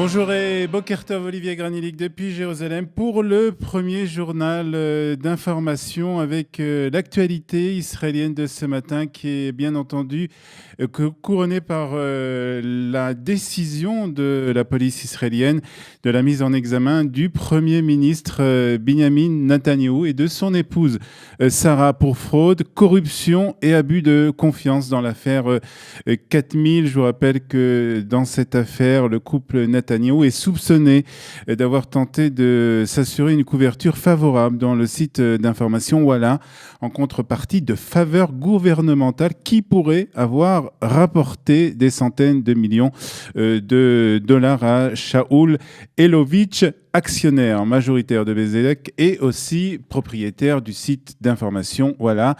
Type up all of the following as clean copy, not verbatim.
Bonjour et Boker Tov, Olivier Granilik depuis Jérusalem pour le premier journal d'information avec l'actualité israélienne de ce matin qui est bien entendu couronnée par la décision de la police israélienne de la mise en examen du premier ministre Benjamin Netanyahou et de son épouse Sarah pour fraude, corruption et abus de confiance dans l'affaire 4000. Je vous rappelle que dans cette affaire, le couple Netanyahou est soupçonné d'avoir tenté de s'assurer une couverture favorable dans le site d'information Walla en contrepartie de faveurs gouvernementales qui pourraient avoir rapporté des centaines de millions de dollars à Shaul Elovitch, actionnaire majoritaire de Bezalel et aussi propriétaire du site d'information Walla.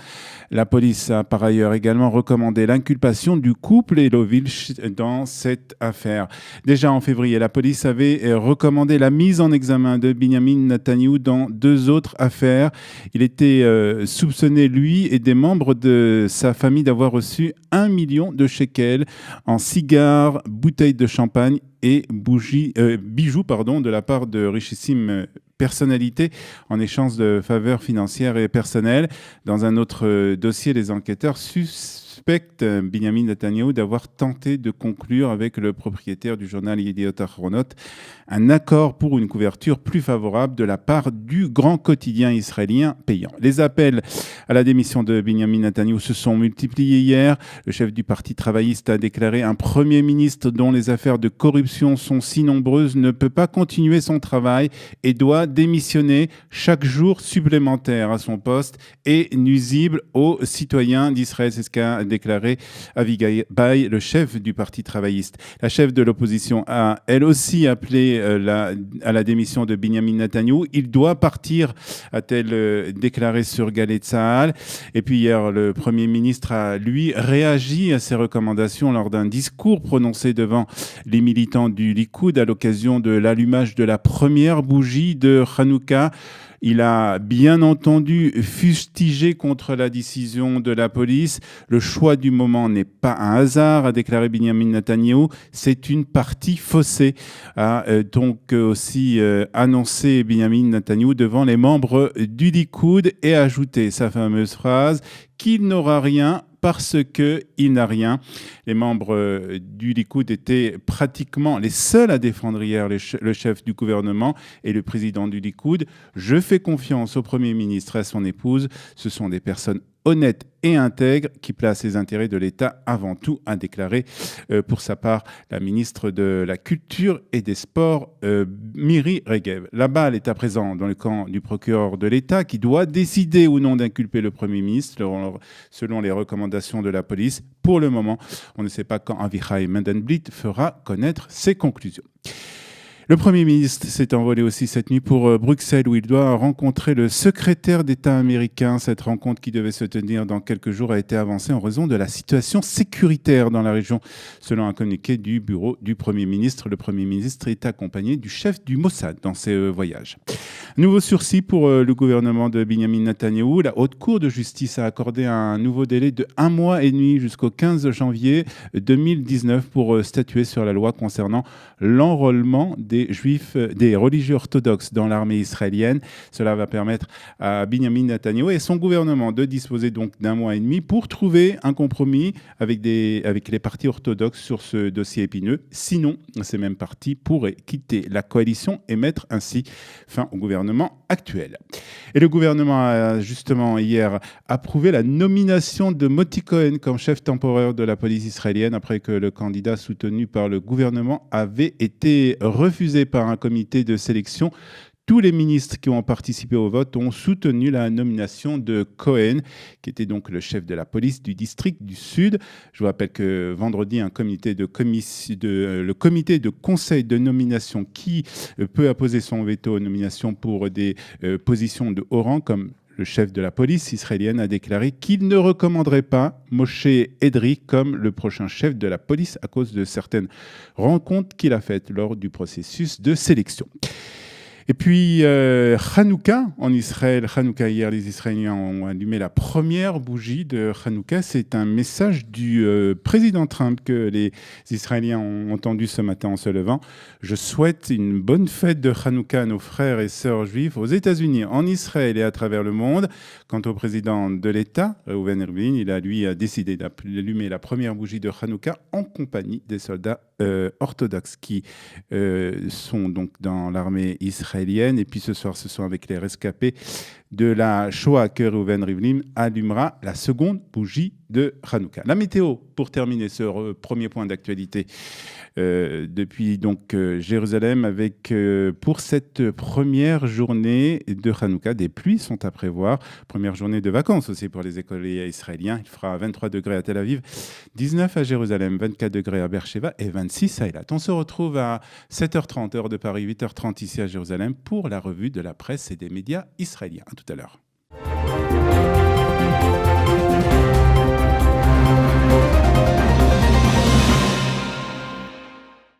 La police a par ailleurs également recommandé l'inculpation du couple Elovitch dans cette affaire. Déjà en février, la police avait recommandé la mise en examen de Benjamin Netanyahou dans deux autres affaires. Il était soupçonné, lui et des membres de sa famille, d'avoir reçu 1 million de shekels en cigares, bouteilles de champagne et bijoux de la part de richissimes personnalités en échange de faveurs financières et personnelles. Dans un autre dossier, les enquêteurs suspectent Benjamin Netanyahou d'avoir tenté de conclure avec le propriétaire du journal Yediot Ahronot un accord pour une couverture plus favorable de la part du grand quotidien israélien payant. Les appels à la démission de Benjamin Netanyahou se sont multipliés hier. Le chef du parti travailliste a déclaré: un premier ministre dont les affaires de corruption sont si nombreuses ne peut pas continuer son travail et doit démissionner. Chaque jour supplémentaire à son poste est nuisible aux citoyens d'Israël. C'est ce qu'a déclaré Avigail Bay, le chef du parti travailliste. La chef de l'opposition a elle aussi appelé à la démission de Benjamin Netanyahou. Il doit partir, a-t-elle déclaré sur Galei Tzahal. Et puis hier, le Premier ministre a, lui, réagi à ces recommandations lors d'un discours prononcé devant les militants du Likoud à l'occasion de l'allumage de la première bougie de Hanouka. Il a bien entendu fustigé contre la décision de la police. Le choix du moment n'est pas un hasard, a déclaré Benjamin Netanyahou. C'est une partie faussée, a donc aussi annoncé Benjamin Netanyahou devant les membres du Likoud et a ajouté sa fameuse phrase qu'il n'aura rien parce qu'il n'a rien. Les membres du Likoud étaient pratiquement les seuls à défendre hier le chef du gouvernement et le président du Likoud. Je fais confiance au Premier ministre et à son épouse. Ce sont des personnes honnêtes et intègres qui placent les intérêts de l'État avant tout, a déclaré pour sa part la ministre de la Culture et des Sports, Miri Regev. La balle est à présent dans le camp du procureur de l'État qui doit décider ou non d'inculper le Premier ministre selon les recommandations de la police. Pour le moment, on ne sait pas quand Avichai Mandelblit fera connaître ses conclusions. Le Premier ministre s'est envolé aussi cette nuit pour Bruxelles où il doit rencontrer le secrétaire d'État américain. Cette rencontre qui devait se tenir dans quelques jours a été avancée en raison de la situation sécuritaire dans la région. Selon un communiqué du bureau du Premier ministre, le Premier ministre est accompagné du chef du Mossad dans ses voyages. Nouveau sursis pour le gouvernement de Benjamin Netanyahou. La Haute Cour de justice a accordé un nouveau délai de 1 mois et demi jusqu'au 15 janvier 2019 pour statuer sur la loi concernant l'enrôlement des religieux orthodoxes dans l'armée israélienne. Cela va permettre à Benjamin Netanyahou et son gouvernement de disposer donc d'1 mois et demi pour trouver un compromis avec les partis orthodoxes sur ce dossier épineux. Sinon, ces mêmes partis pourraient quitter la coalition et mettre ainsi fin au gouvernement actuel. Et le gouvernement a justement hier approuvé la nomination de Moti Cohen comme chef temporaire de la police israélienne après que le candidat soutenu par le gouvernement avait été refusé par un comité de sélection. Tous les ministres qui ont participé au vote ont soutenu la nomination de Cohen, qui était donc le chef de la police du district du Sud. Je vous rappelle que vendredi, le comité de conseil de nomination qui peut apposer son veto aux nominations pour des positions de haut rang, comme le chef de la police israélienne, a déclaré qu'il ne recommanderait pas Moshe Edrei comme le prochain chef de la police à cause de certaines rencontres qu'il a faites lors du processus de sélection. Et puis, Hanouka en Israël. Hanouka, hier, les Israéliens ont allumé la première bougie de Hanouka. C'est un message du président Trump que les Israéliens ont entendu ce matin en se levant. Je souhaite une bonne fête de Hanouka à nos frères et sœurs juifs aux États-Unis, en Israël et à travers le monde. Quant au président de l'État, Reuven Rivlin, il a décidé d'allumer la première bougie de Hanouka en compagnie des soldats orthodoxes qui sont donc dans l'armée israélienne. Et puis ce soir, ce sont avec les rescapés de la Shoah que Reuven Rivlin allumera la seconde bougie de Hanouka. La météo, pour terminer ce premier point d'actualité, depuis donc Jérusalem, avec pour cette première journée de Hanouka, des pluies sont à prévoir. Première journée de vacances aussi pour les écoliers israéliens. Il fera 23 degrés à Tel Aviv, 19 à Jérusalem, 24 degrés à Beersheba et 26 à Eilat. On se retrouve à 7h30 heure de Paris, 8h30 ici à Jérusalem pour la revue de la presse et des médias israéliens. À tout à l'heure.